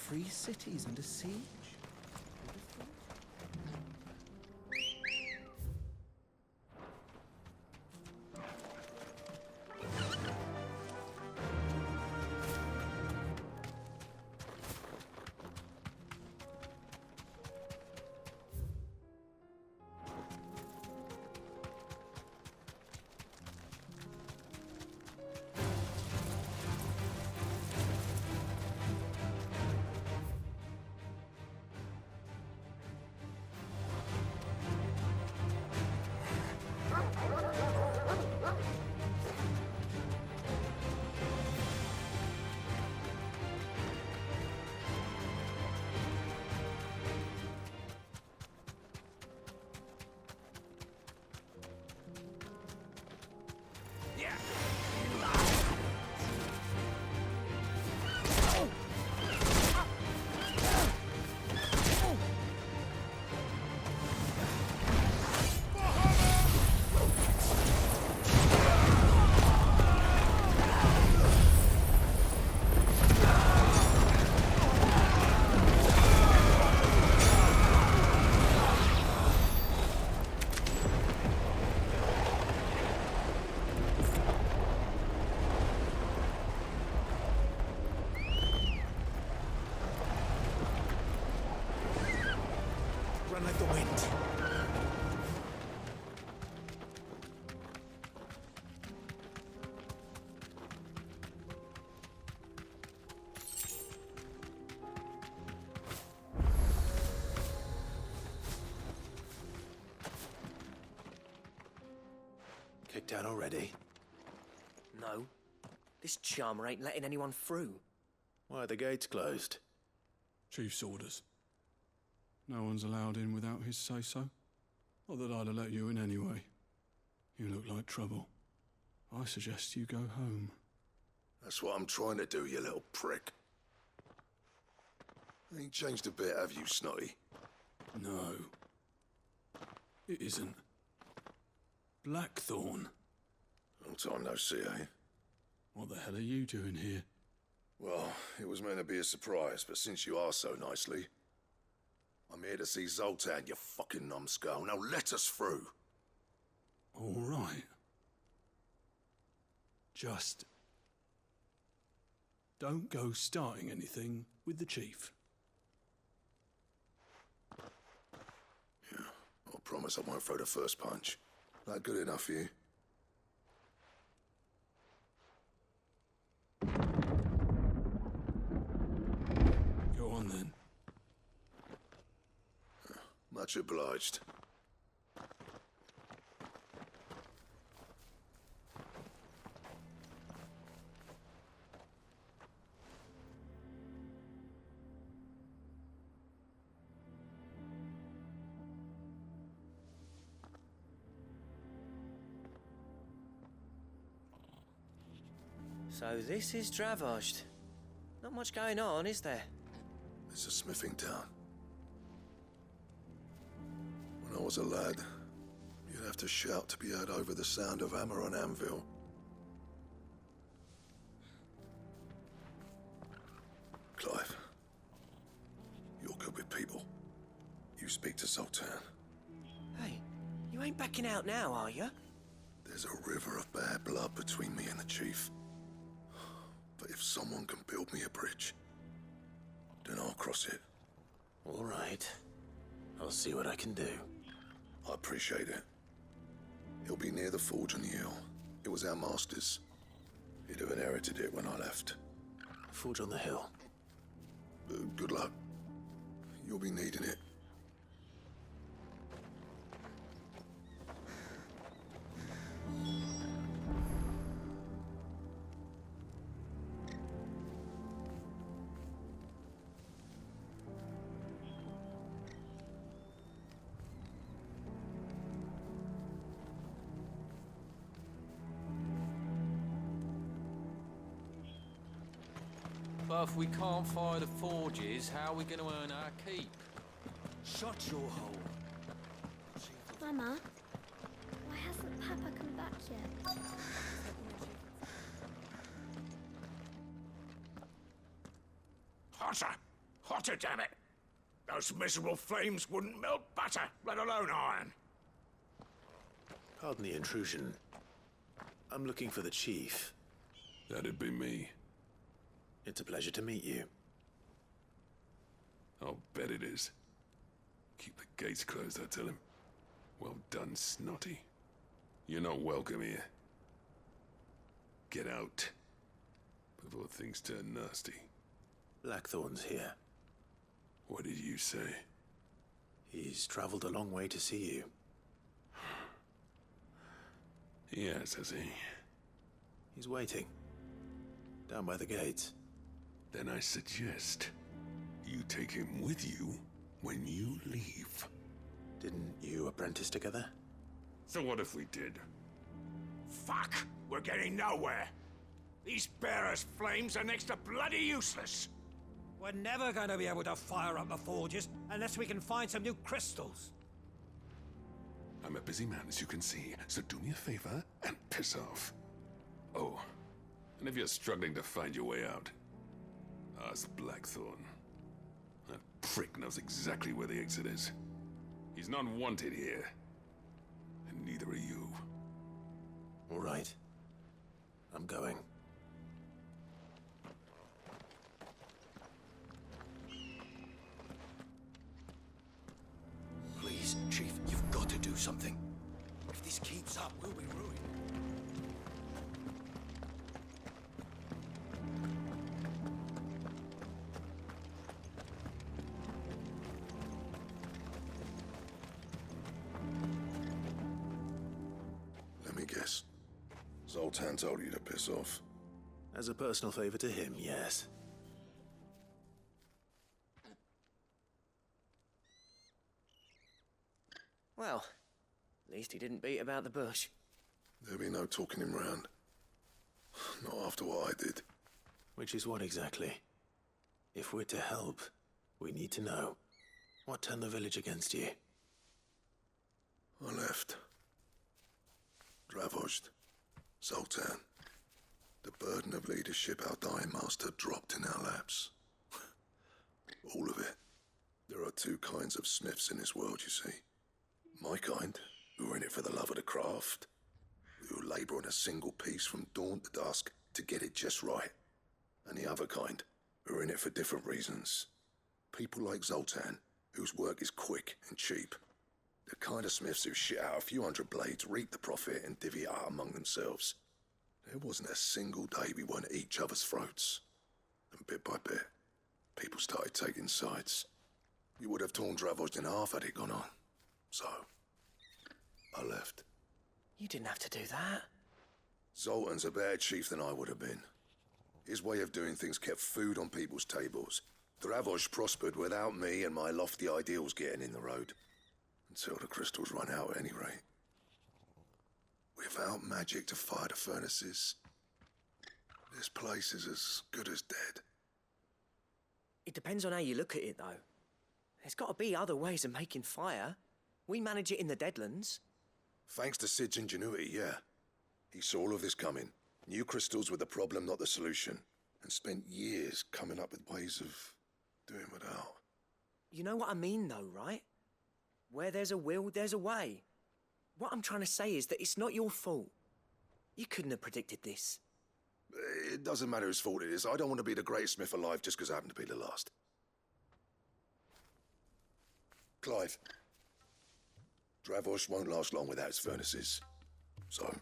Free cities under siege? Run like the wind. Kicked out already? No. This charmer ain't letting anyone through. Why are the gates closed? Chief's orders. No one's allowed in without his say-so. Not that I'd have let you in anyway. You look like trouble. I suggest you go home. That's what I'm trying to do, you little prick. Ain't changed a bit, have you, Snotty? No. It isn't. Blackthorn. Long time no see, eh? What the hell are you doing here? Well, it was meant to be a surprise, but since you are so nicely, I'm here to see Zoltan, you fucking numbskull. Now let us through. All right. Just don't go starting anything with the chief. Yeah, I promise I won't throw the first punch. That good enough for you? Go on then. Much obliged. So this is Dravosht. Not much going on, is there? It's a smithing town. When I was a lad, you'd have to shout to be heard over the sound of hammer on anvil. Clive, you're good with people. You speak to Zoltan. Hey, you ain't backing out now, are you? There's a river of bad blood between me and the chief. But if someone can build me a bridge, then I'll cross it. All right. I'll see what I can do. I appreciate it. It'll be near the forge on the hill. It was our master's. He'd have inherited it when I left. Forge on the hill. Good luck. You'll be needing it. But if we can't fire the forges, how are we going to earn our keep? Shut your hole. Mama, why hasn't Papa come back yet? Harsha! Hotter, damn it! Those miserable flames wouldn't melt butter, let alone iron. Pardon the intrusion. I'm looking for the chief. That'd be me. It's a pleasure to meet you. I'll bet it is. Keep the gates closed, I tell him. Well done, Snotty. You're not welcome here. Get out. Before things turn nasty. Blackthorn's here. What did you say? He's traveled a long way to see you. Yes, has he? He's waiting. Down by the gates. Then I suggest you take him with you when you leave. Didn't you apprentice together? So what if we did? Fuck! We're getting nowhere. These bearers' flames are next to bloody useless. We're never going to be able to fire up the forges unless we can find some new crystals. I'm a busy man, as you can see, so do me a favor and piss off. Oh, and if you're struggling to find your way out, ask Blackthorn. That prick knows exactly where the exit is. He's not wanted here, and neither are you. All right. I'm going. Please, Chief, you've got to do something. If this keeps up, we'll be ruined. Let me guess. Zoltan told you to piss off. As a personal favor to him, yes. Well, at least he didn't beat about the bush. There'll be no talking him round. Not after what I did. Which is what exactly? If we're to help, we need to know. What turned the village against you? I left. Dravozd. Zoltan. The burden of leadership our dying master dropped in our laps. All of it. There are two kinds of smiths in this world, you see. My kind, who are in it for the love of the craft, who labour on a single piece from dawn to dusk to get it just right. And the other kind, who are in it for different reasons. People like Zoltan, whose work is quick and cheap. The kind of smiths who shit out a few hundred blades, reap the profit, and divvy it out among themselves. There wasn't a single day we weren't at each other's throats. And bit by bit, people started taking sides. You would have torn Dravozd in half had it gone on. So, I left. You didn't have to do that. Zoltan's a better chief than I would have been. His way of doing things kept food on people's tables. Dravozd prospered without me and my lofty ideals getting in the road. Until the crystals run out at any rate. Without magic to fire the furnaces, this place is as good as dead. It depends on how you look at it, though. There's got to be other ways of making fire. We manage it in the Deadlands. Thanks to Sid's ingenuity, yeah. He saw all of this coming. Knew crystals were the problem, not the solution. And spent years coming up with ways of doing without. You know what I mean, though, right? Where there's a will, there's a way. What I'm trying to say is that it's not your fault. You couldn't have predicted this. It doesn't matter whose fault it is. I don't want to be the greatest smith alive just because I happen to be the last. Clive. Dravozd won't last long without its furnaces. So,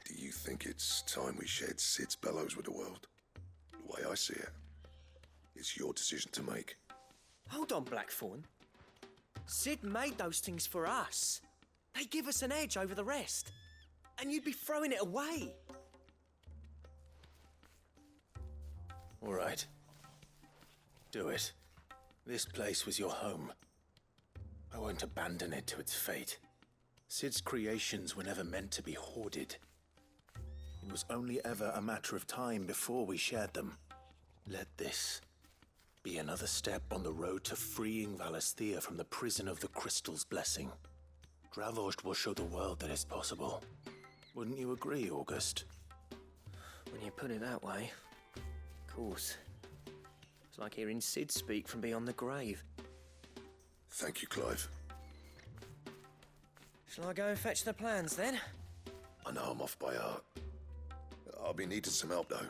do you think it's time we shared Sid's bellows with the world? The way I see it, it's your decision to make. Hold on, Blackthorn. Sid made those things for us. They give us an edge over the rest. And you'd be throwing it away. All right. Do it. This place was your home. I won't abandon it to its fate. Sid's creations were never meant to be hoarded. It was only ever a matter of time before we shared them. Let this be another step on the road to freeing Valisthea from the prison of the Crystal's blessing. Dravozd will show the world that it's possible. Wouldn't you agree, August? When you put it that way, of course. It's like hearing Sid speak from beyond the grave. Thank you, Clive. Shall I go and fetch the plans then? I know I'm off by heart. I'll be needing some help, though.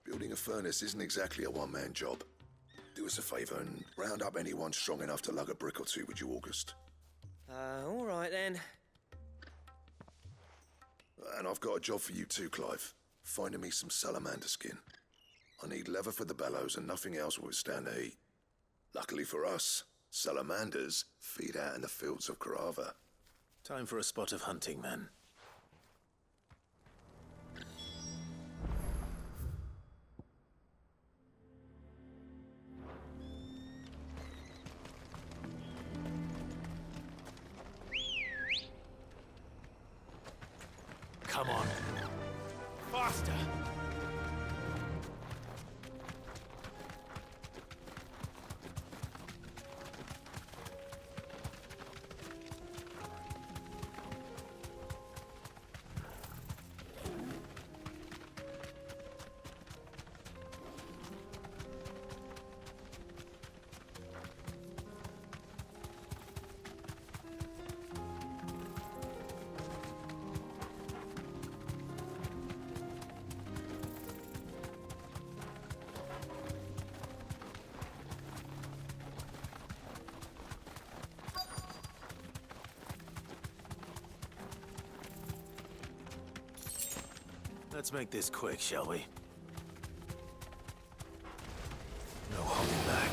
Building a furnace isn't exactly a one-man job. Do us a favour and round up anyone strong enough to lug a brick or two, would you, August? All right then. And I've got a job for you too, Clive. Finding me some salamander skin. I need leather for the bellows and nothing else will withstand the heat. Luckily for us, salamanders feed out in the fields of Carava. Time for a spot of hunting, then. Come on. Faster! Let's make this quick, shall we? No holding back.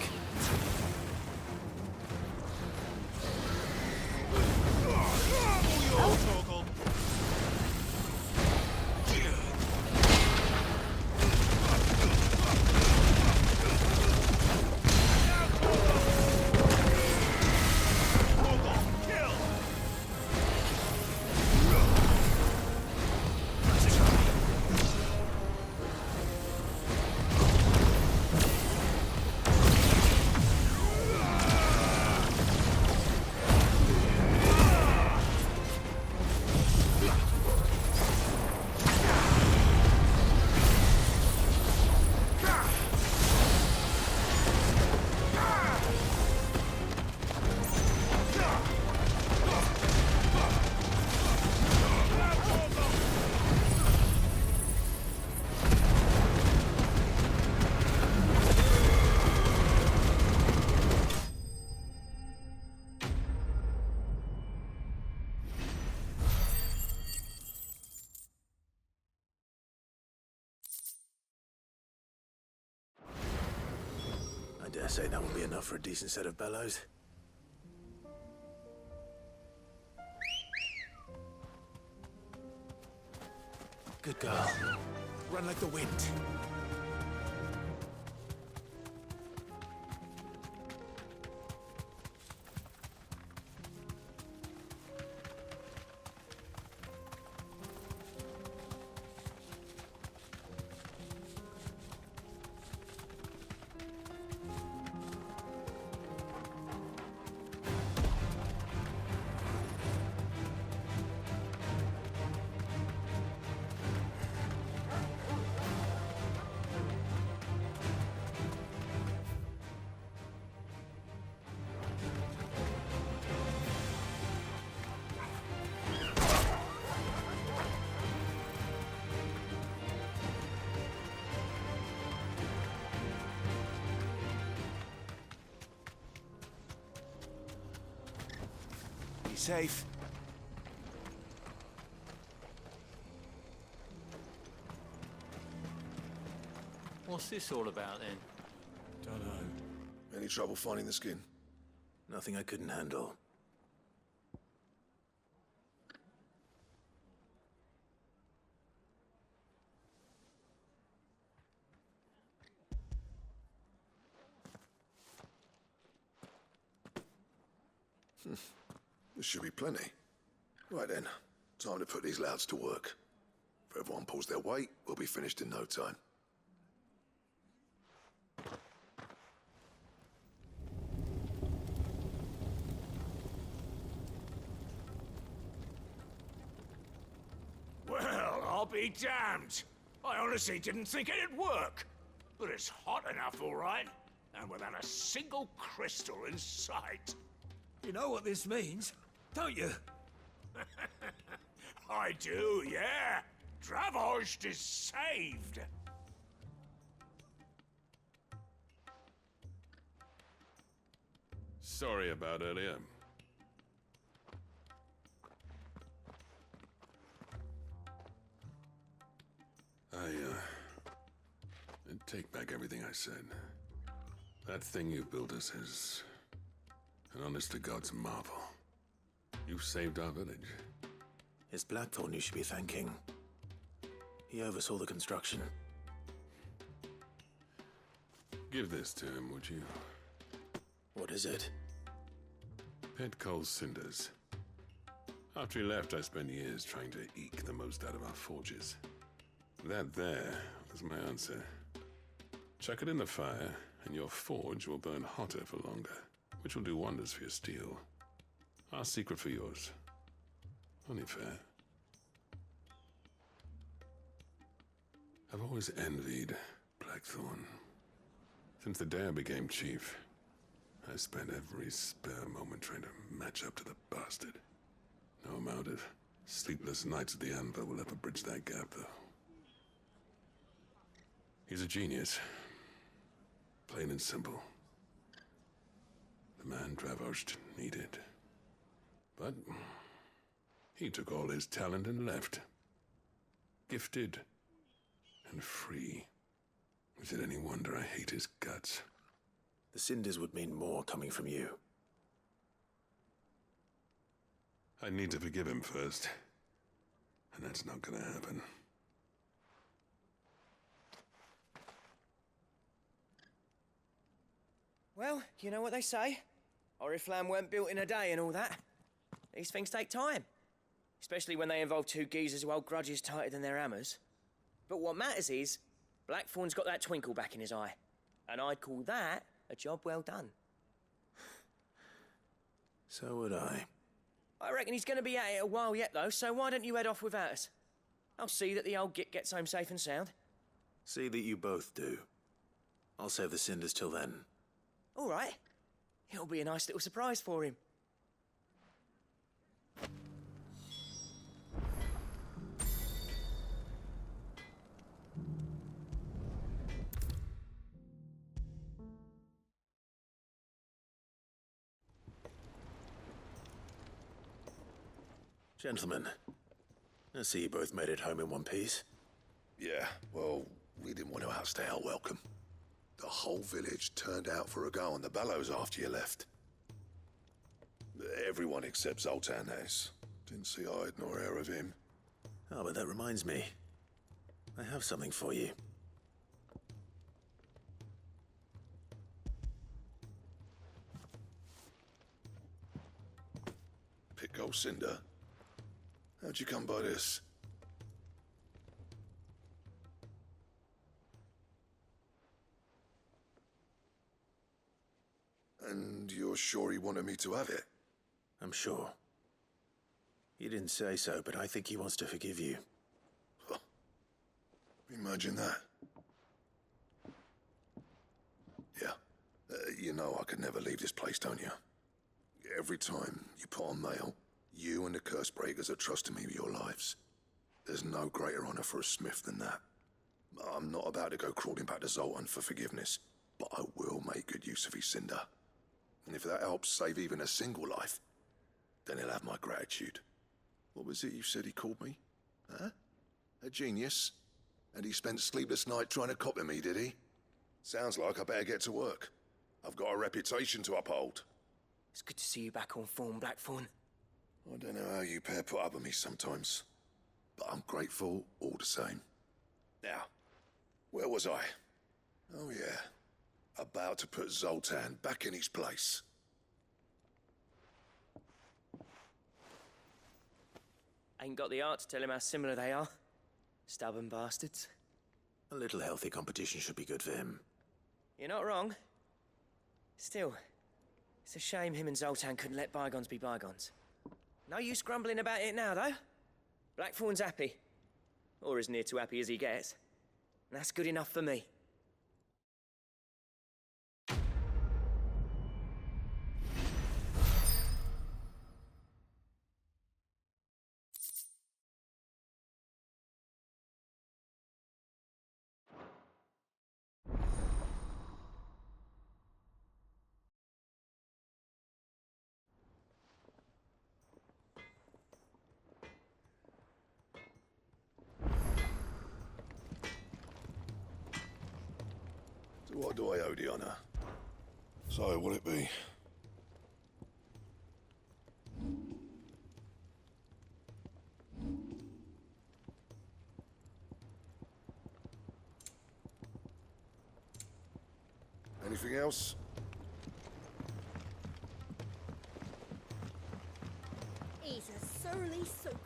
I dare say that will be enough for a decent set of bellows. Good girl. Run like the wind. Safe. What's this all about then? Dunno. Any trouble finding the skin? Nothing I couldn't handle. There should be plenty. Right then, time to put these louds to work. If everyone pulls their weight, we'll be finished in no time. Well, I'll be damned. I honestly didn't think it'd work. But it's hot enough, all right. and without a single crystal in sight. You know what this means, don't you? I do, yeah. Dravost is saved. Sorry about earlier. I take back everything I said. That thing you built us is an honest-to-God's marvel. You've saved our village. It's Blackthorn you should be thanking. He oversaw the construction. Give this to him, would you? What is it? Pet Cole's cinders. After he left, I spent years trying to eke the most out of our forges. That there was my answer. Chuck it in the fire, and your forge will burn hotter for longer, which will do wonders for your steel. Our secret for yours. Only fair. I've always envied Blackthorn. Since the day I became chief, I spent every spare moment trying to match up to the bastard. No amount of sleepless nights at the Anvil will ever bridge that gap, though. He's a genius. Plain and simple. The man Dravost needed. But he took all his talent and left. Gifted and free. Is it any wonder I hate his guts? The cinders would mean more coming from you. I need to forgive him first. And that's not gonna happen. Well, you know what they say. Oriflamme weren't built in a day and all that. These things take time. Especially when they involve two geezers who hold grudges tighter than their hammers. But what matters is, Blackthorn's got that twinkle back in his eye. And I'd call that a job well done. So would I. I reckon he's going to be at it a while yet, though, so why don't you head off without us? I'll see that the old git gets home safe and sound. See that you both do. I'll save the cinders till then. All right. It'll be a nice little surprise for him. Gentlemen, I see you both made it home in one piece. Yeah, well, we didn't want to outstay our welcome. The whole village turned out for a go on the bellows after you left. Everyone except Zoltan has. Didn't see hide nor hair of him. Oh, but that reminds me. I have something for you. Pico Cinder? How'd you come by this? And you're sure he wanted me to have it? I'm sure. You didn't say so, but I think he wants to forgive you. Huh. Imagine that. Yeah. You know I could never leave this place, don't you? Every time you put on mail, you and the Cursebreakers are trusting me with your lives. There's no greater honor for a smith than that. I'm not about to go crawling back to Zoltan for forgiveness, but I will make good use of his cinder. And if that helps save even a single life, then he'll have my gratitude. What was it you said he called me? Huh? A genius? And he spent sleepless night trying to copy me, did he? Sounds like I better get to work. I've got a reputation to uphold. It's good to see you back on form, Blackthorn. I don't know how you pair put up with me sometimes, but I'm grateful all the same. Now, where was I? Oh yeah, about to put Zoltan back in his place. Ain't got the art to tell him how similar they are. Stubborn bastards. A little healthy competition should be good for him. You're not wrong. Still, it's a shame him and Zoltan couldn't let bygones be bygones. No use grumbling about it now, though. Blackthorn's happy. Or as near to happy as he gets. And that's good enough for me. What do I owe the honor? So, will it be? Anything else? He's a surly soaker.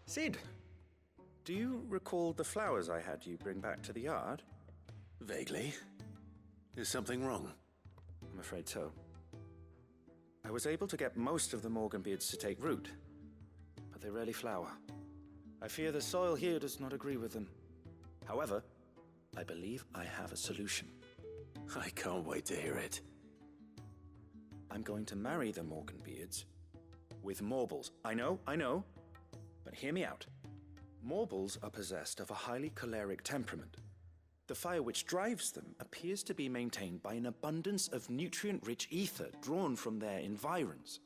Sid, do you recall the flowers I had you bring back to the yard? Vaguely. Is something wrong? I'm afraid so. I was able to get most of the Morganbeards to take root, but they rarely flower. I fear the soil here does not agree with them. However, I believe I have a solution. I can't wait to hear it. I'm going to marry the Morganbeards with Morbles. I know, but hear me out. Morbles are possessed of a highly choleric temperament. The fire which drives them appears to be maintained by an abundance of nutrient-rich ether drawn from their environs.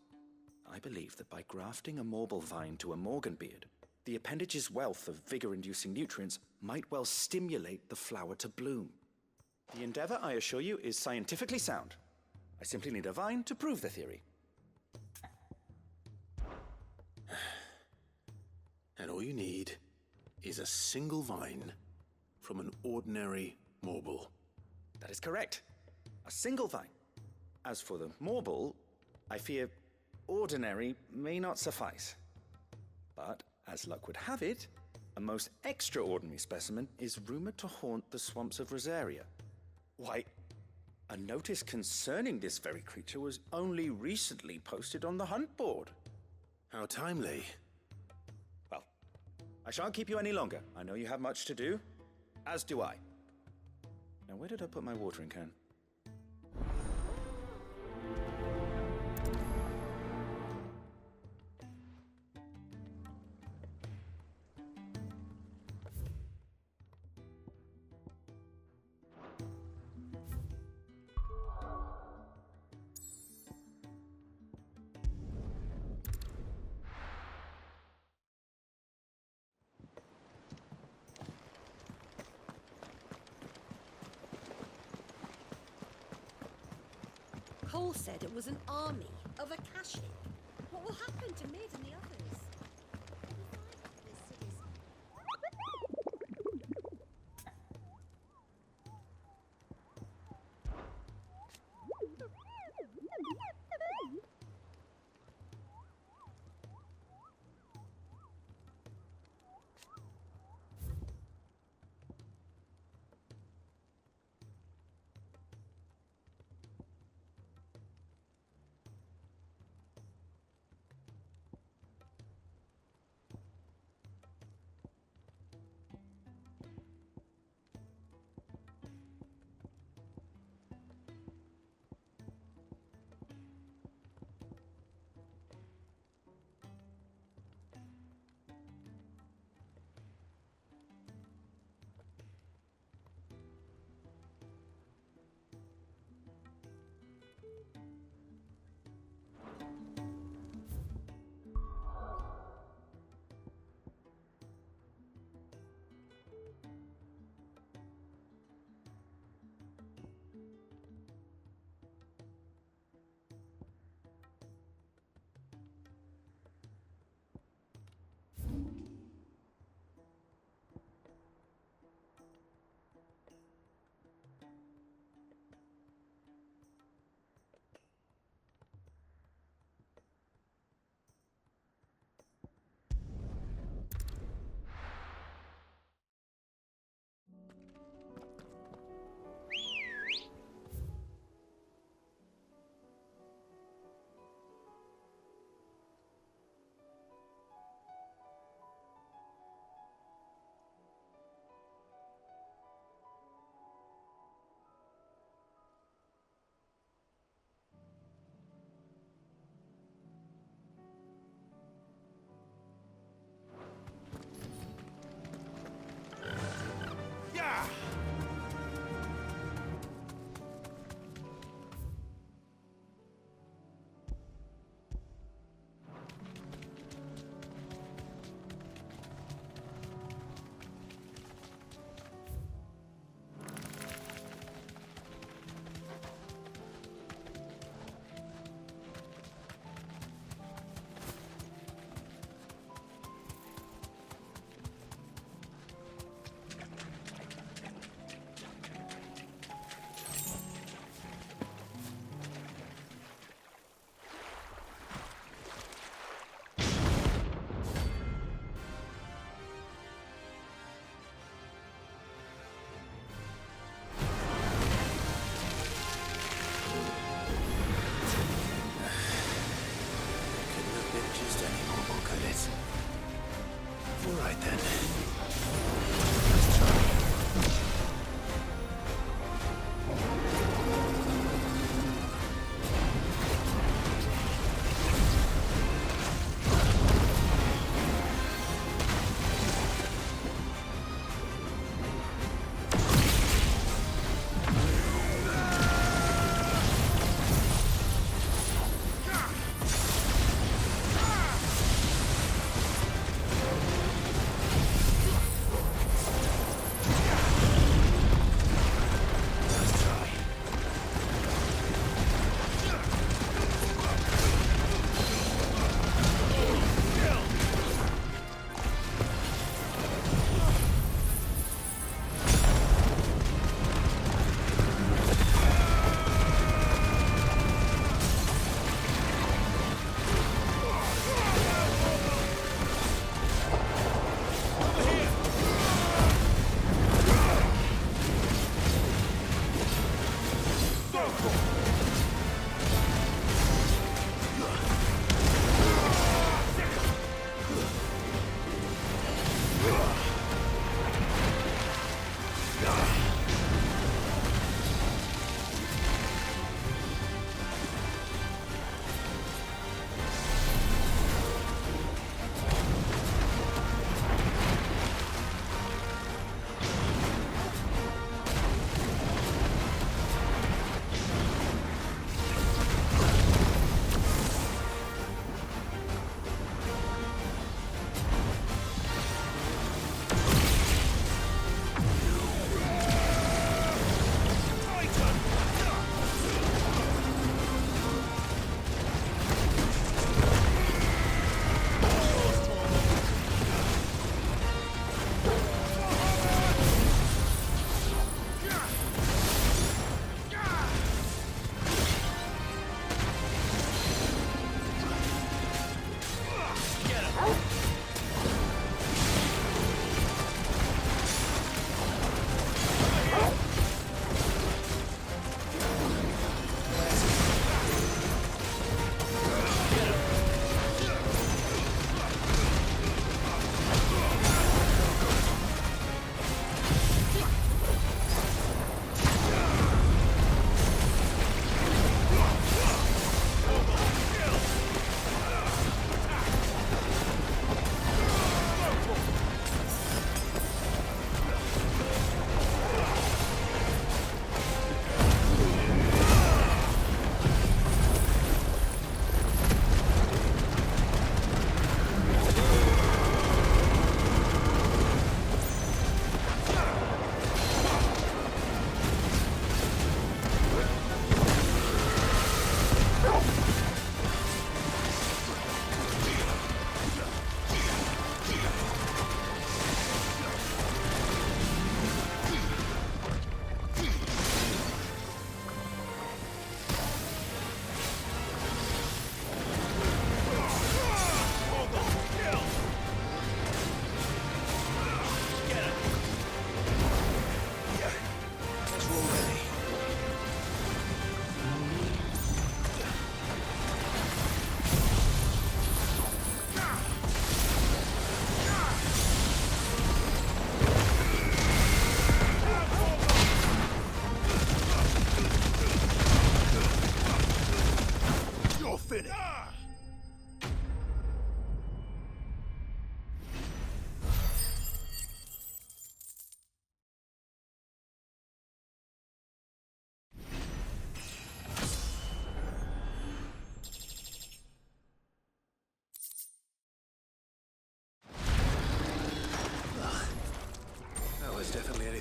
I believe that by grafting a Morble vine to a Morganbeard, the appendage's wealth of vigor-inducing nutrients might well stimulate the flower to bloom. The endeavor, I assure you, is scientifically sound. I simply need a vine to prove the theory. And all you need is a single vine from an ordinary Morble. That is correct. A single vine. As for the Morble, I fear ordinary may not suffice. But, as luck would have it, a most extraordinary specimen is rumored to haunt the swamps of Rosaria. Why, a notice concerning this very creature was only recently posted on the hunt board. How timely. Well, I shan't keep you any longer. I know you have much to do, as do I. Now, where did I put my watering can? Cole said it was an army of Akashi. What will happen to Mid and the others?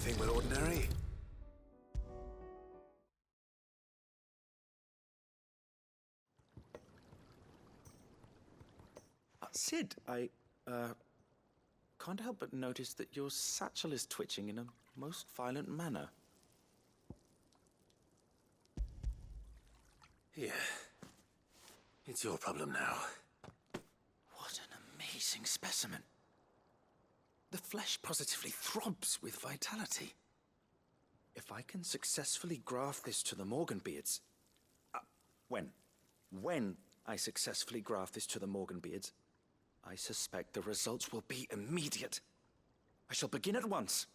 Anything but ordinary? Sid, I can't help but notice that your satchel is twitching in a most violent manner. Here. It's your problem now. What an amazing specimen. The flesh positively throbs with vitality. If I can successfully graft this to the Morganbeards... When I successfully graft this to the Morganbeards, I suspect the results will be immediate. I shall begin at once.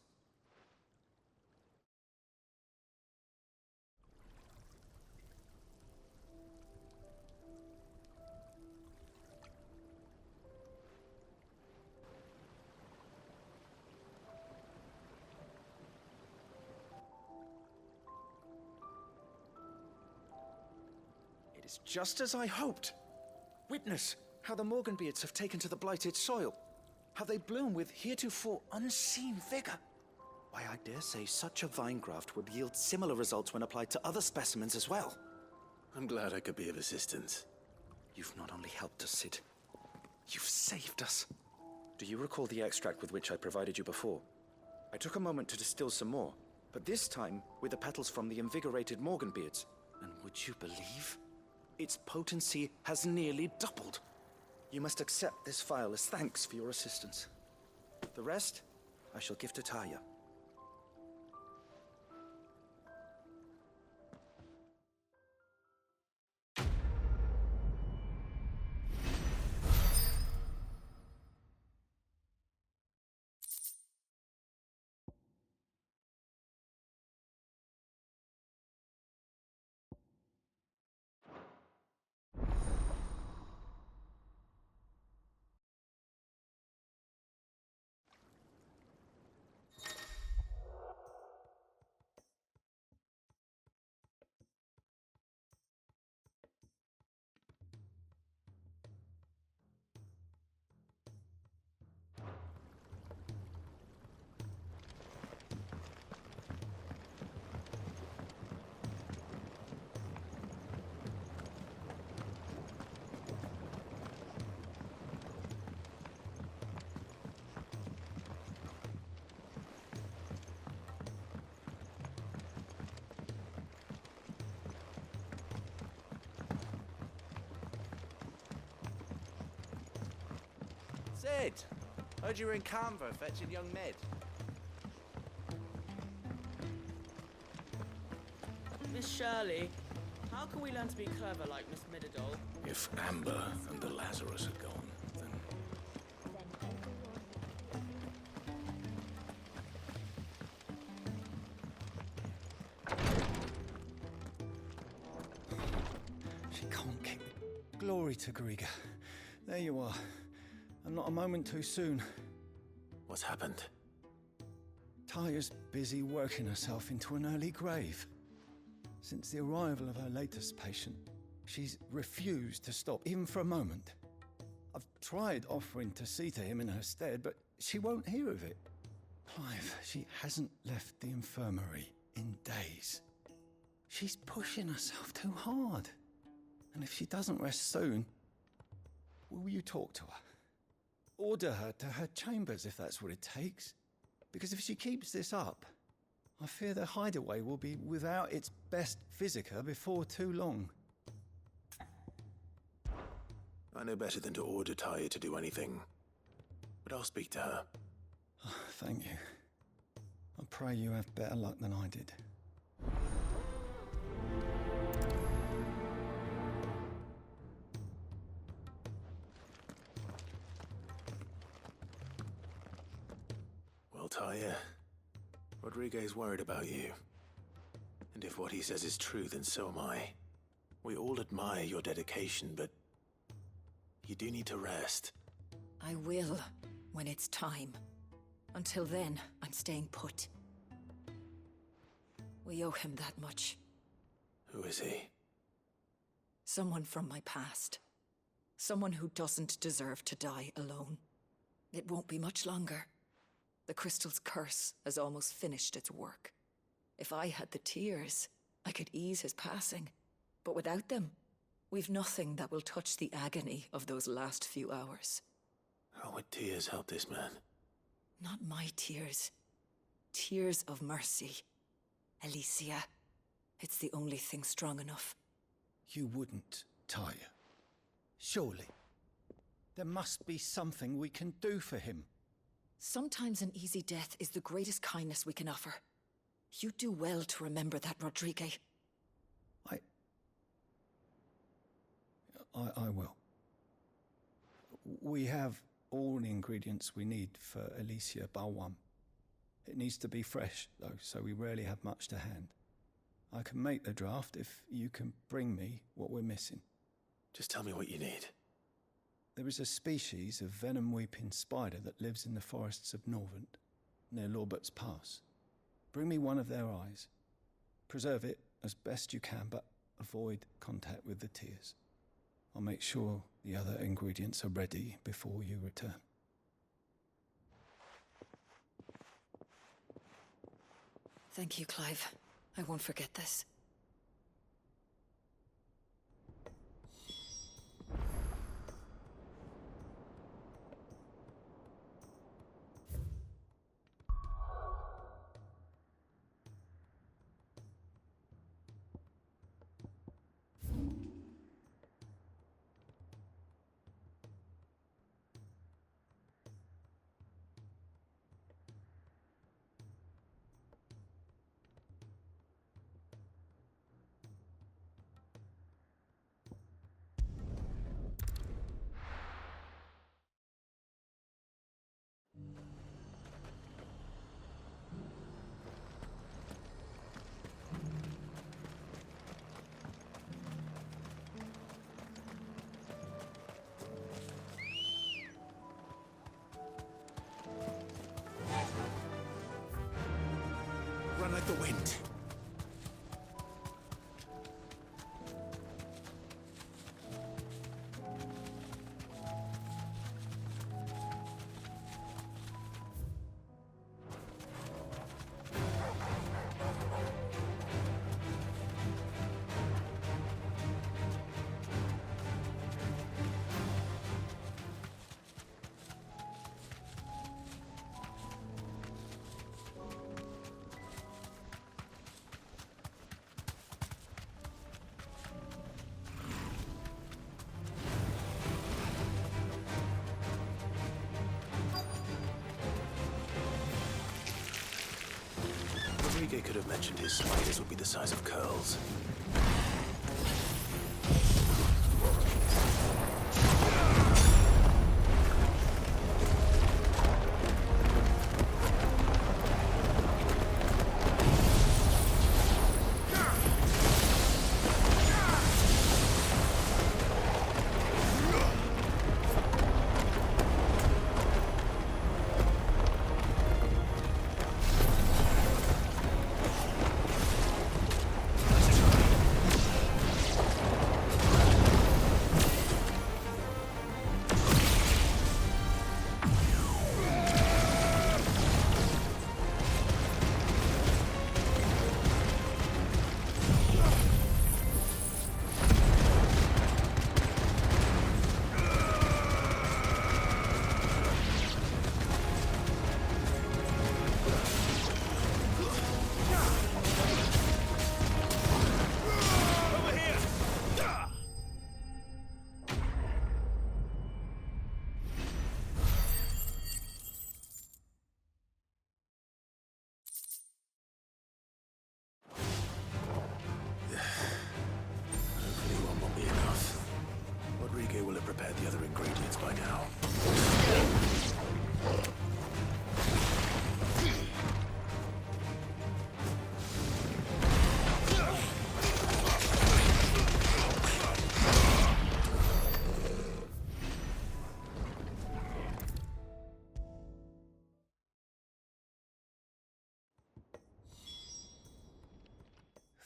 It is just as I hoped. Witness how the Morganbeards have taken to the blighted soil. How they bloom with heretofore unseen vigor. Why, I dare say such a vine graft would yield similar results when applied to other specimens as well. I'm glad I could be of assistance. You've not only helped us, Sid, you've saved us. Do you recall the extract with which I provided you before? I took a moment to distill some more, but this time with the petals from the invigorated Morganbeards. And would you believe? Its potency has nearly doubled. You must accept this vial as thanks for your assistance. The rest, I shall give to Taya. Sid! Heard you were in Canva fetching young Med. Miss Shirley, how can we learn to be clever like Miss Midadol? If Amber and the Lazarus had gone, then... She can't kick. Glory to Griga. There you are. And not a moment too soon. What's happened? Taya's busy working herself into an early grave. Since the arrival of her latest patient, she's refused to stop, even for a moment. I've tried offering to see to him in her stead, but she won't hear of it. Clive, she hasn't left the infirmary in days. She's pushing herself too hard. And if she doesn't rest soon, will you talk to her? Order her to her chambers if that's what it takes. Because if she keeps this up, I fear the hideaway will be without its best physica before too long. I know better than to order Taya to do anything. But I'll speak to her. Thank you. I pray you have better luck than I did. Well, Taya, Rodriguez worried about you. And if what he says is true, then so am I. We all admire your dedication, but you do need to rest. I will, when it's time. Until then, I'm staying put. We owe him that much. Who is he? Someone from my past. Someone who doesn't deserve to die alone. It won't be much longer. The crystal's curse has almost finished its work. If I had the tears, I could ease his passing. But without them, we've nothing that will touch the agony of those last few hours. How would tears help this man? Not my tears. Tears of mercy. Alicia, it's the only thing strong enough. You wouldn't, Tyre. Surely. There must be something we can do for him. Sometimes an easy death is the greatest kindness we can offer. You do well to remember that, Rodrigue. I will. We have all the ingredients we need for Alicia Balwam. It needs to be fresh, though, so we rarely have much to hand. I can make the draft if you can bring me what we're missing. Just tell me what you need. There is a species of venom-weeping spider that lives in the forests of Norvent, near Lorbert's Pass. Bring me one of their eyes. Preserve it as best you can, but avoid contact with the tears. I'll make sure the other ingredients are ready before you return. Thank you, Clive. I won't forget this. Run like the wind. Rodrigue could have mentioned his spiders would be the size of curls.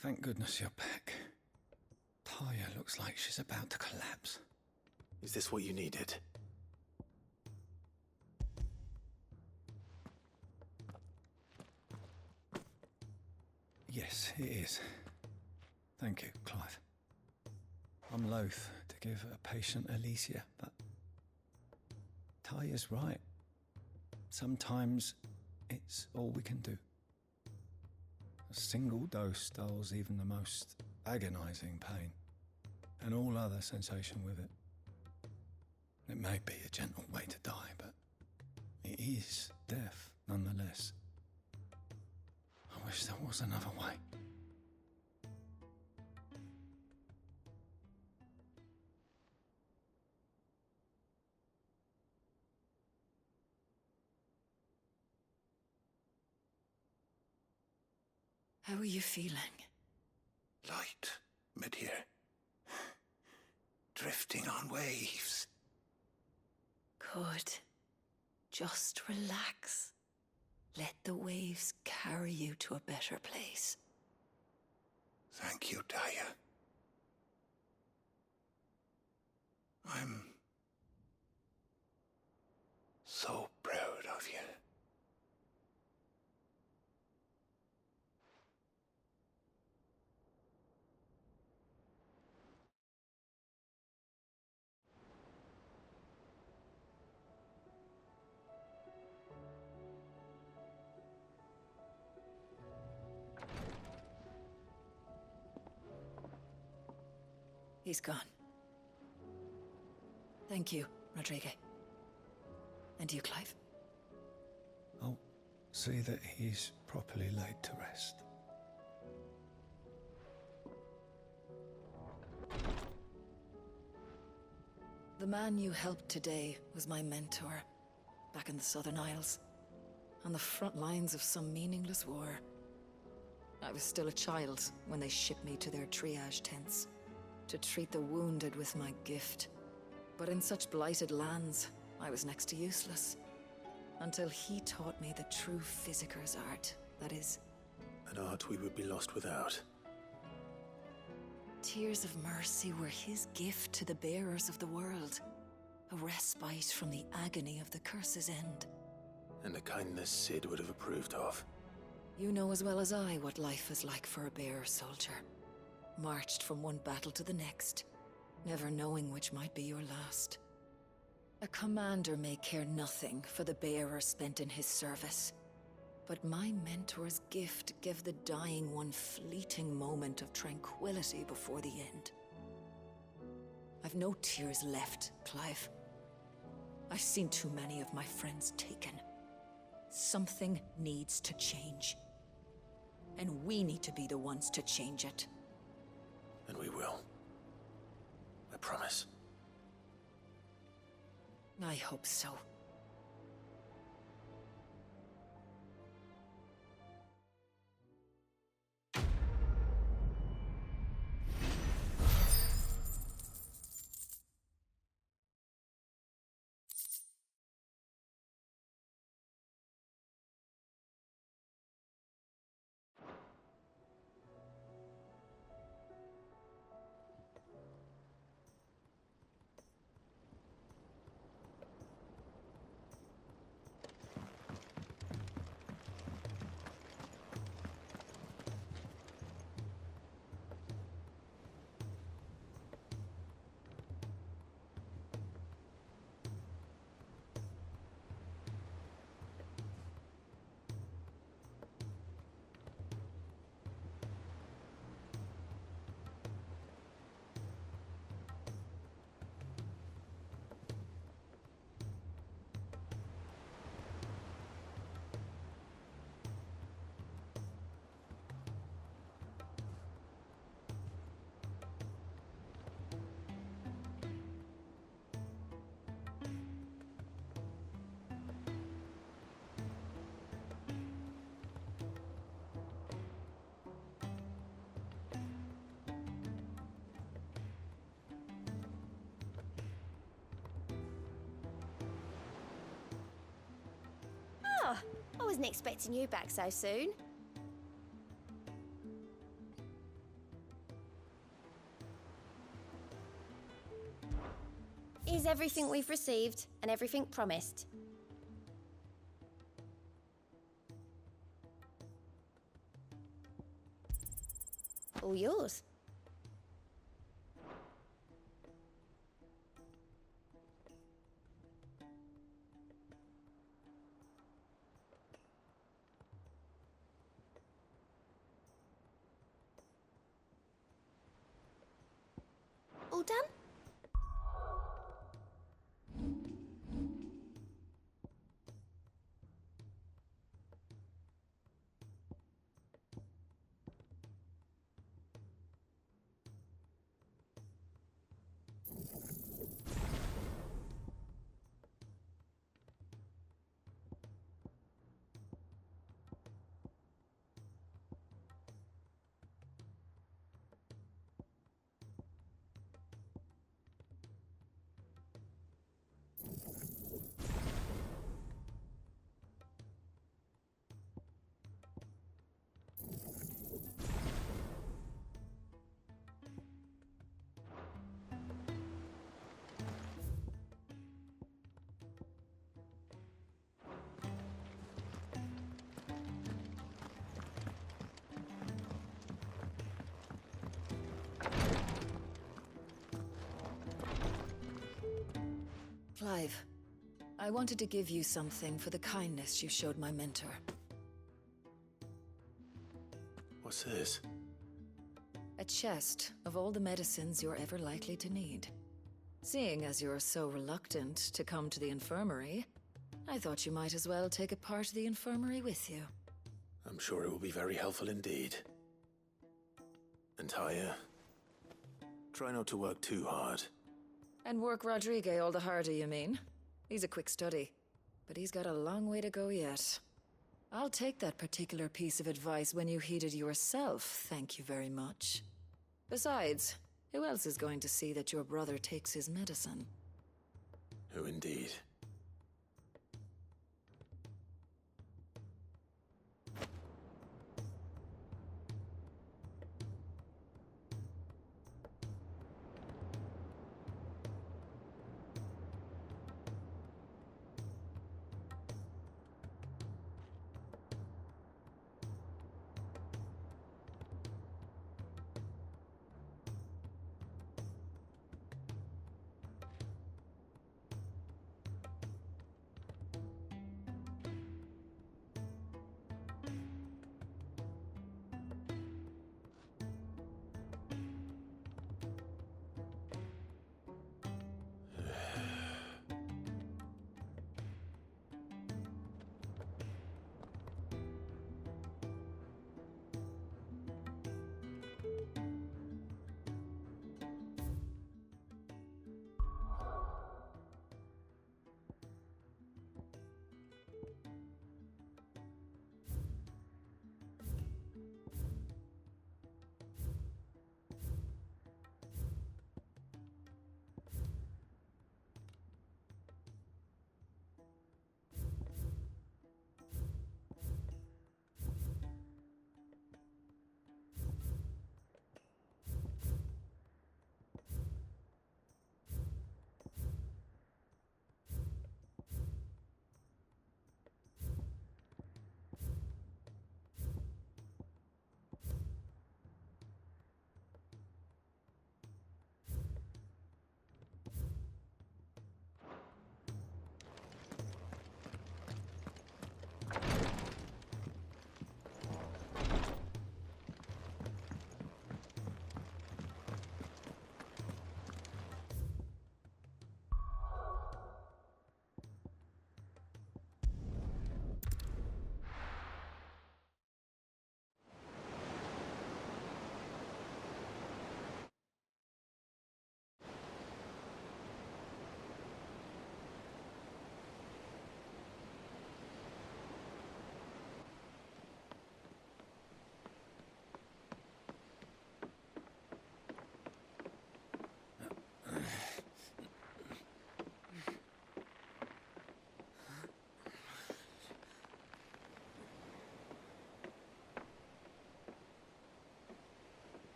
Thank goodness you're back. Tyre looks like she's about to collapse. Is this what you needed? Yes, it is. Thank you, Clive. I'm loath to give a patient Alicia, but Taya's right. Sometimes it's all we can do. A single dose dulls even the most agonizing pain, and all other sensation with it. It may be a gentle way to die, but it is death nonetheless. I wish there was another way. How are you feeling? Light, mid-here. Drifting on waves. Good. Just relax. Let the waves carry you to a better place. Thank you, Taya. I'm so proud of you. He's gone. Thank you, Rodrigo. And you, Clive? I'll see that he's properly laid to rest. The man you helped today was my mentor, back in the Southern Isles, on the front lines of some meaningless war. I was still a child when they shipped me to their triage tents, to treat the wounded with my gift. But in such blighted lands, I was next to useless. Until he taught me the true Physicker's art, that is... An art we would be lost without. Tears of mercy were his gift to the bearers of the world. A respite from the agony of the curse's end. And a kindness Sid would have approved of. You know as well as I what life is like for a bearer soldier. Marched from one battle to the next, never knowing which might be your last. A commander may care nothing for the bearer spent in his service, but my mentor's gift gave the dying one fleeting moment of tranquility before the end. I've no tears left, Clive. I've seen too many of my friends taken. Something needs to change. And we need to be the ones to change it. And we will. I promise. I hope so. I wasn't expecting you back so soon. Is everything we've received and everything promised? All yours. All done? Clive, I wanted to give you something for the kindness you showed my mentor. What's this? A chest of all the medicines you're ever likely to need. Seeing as you're so reluctant to come to the infirmary, I thought you might as well take a part of the infirmary with you. I'm sure it will be very helpful indeed. And Tyre, try not to work too hard. And work Rodrigue all the harder, you mean? He's a quick study, but he's got a long way to go yet. I'll take that particular piece of advice when you heed it yourself, thank you very much. Besides, who else is going to see that your brother takes his medicine? Who indeed?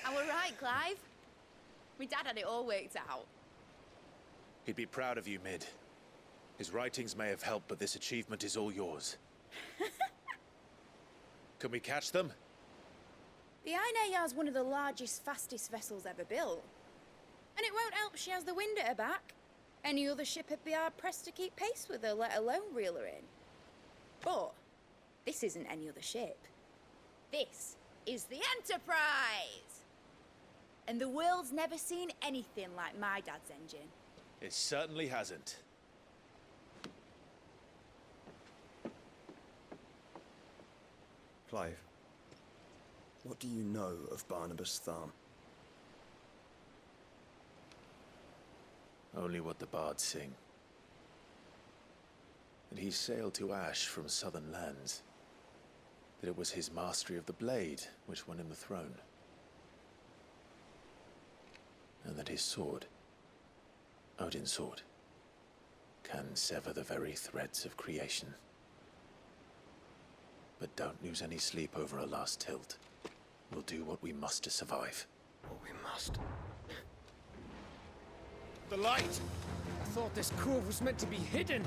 And we're right, Clive. My dad had it all worked out. He'd be proud of you, Mid. His writings may have helped, but this achievement is all yours. Can we catch them? The Ainayar's one of the largest, fastest vessels ever built. And it won't help she has the wind at her back. Any other ship would be hard-pressed to keep pace with her, let alone reel her in. But this isn't any other ship. This is the Enterprise! And the world's never seen anything like my dad's engine. It certainly hasn't. Clive, what do you know of Barnabas Tharm? Only what the bards sing. That he sailed to Ash from southern lands. That it was his mastery of the blade which won him the throne. And that his sword, Odin's sword, can sever the very threads of creation. But don't lose any sleep over a last tilt. We'll do what we must to survive. What we must. The light! I thought this cove was meant to be hidden.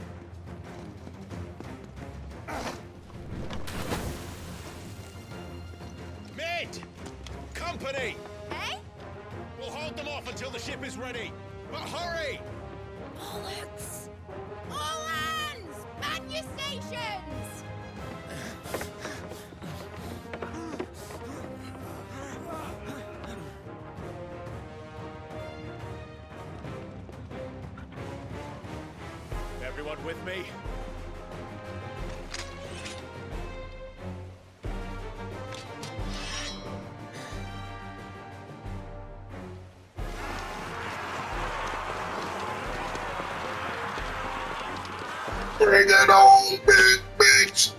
Mid! Company! Eh? We'll hold them off until the ship is ready. But hurry! Bollocks! All hands! Man your stations! Everyone with me? Bring it on, big bitch!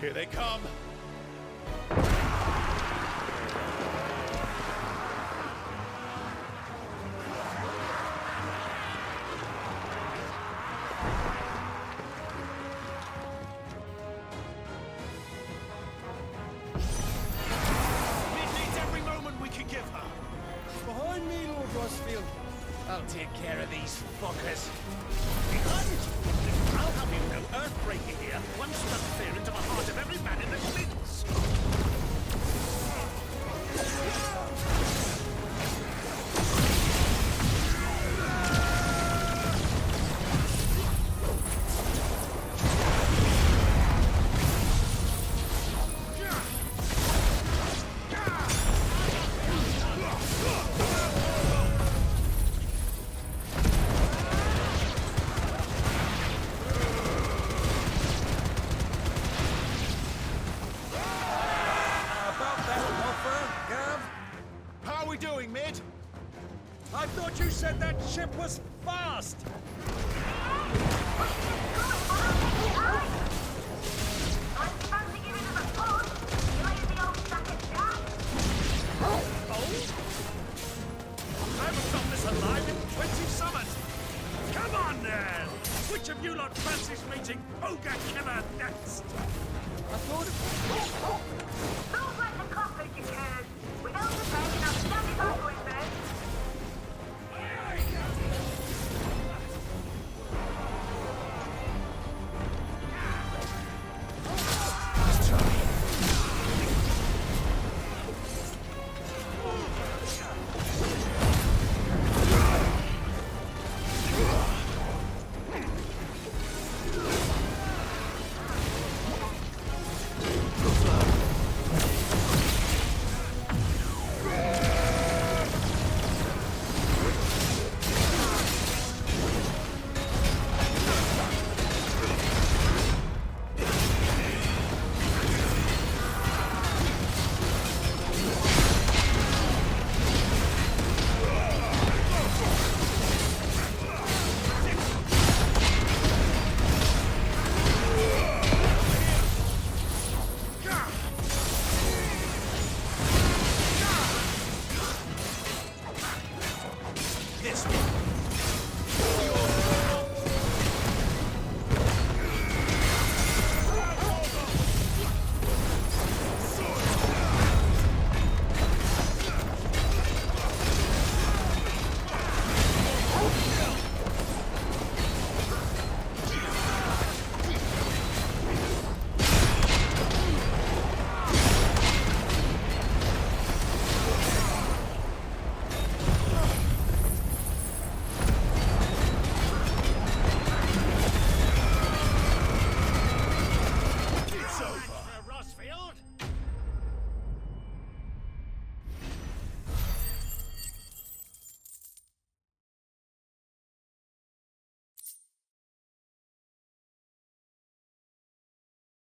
Here they come. Behind me, Lord Rosfield. I'll take care of these fuckers. Behind! I'll have you know, earthbreaking here. One struck fear into the heart of every man in the Clints. I thought you said that ship was fast!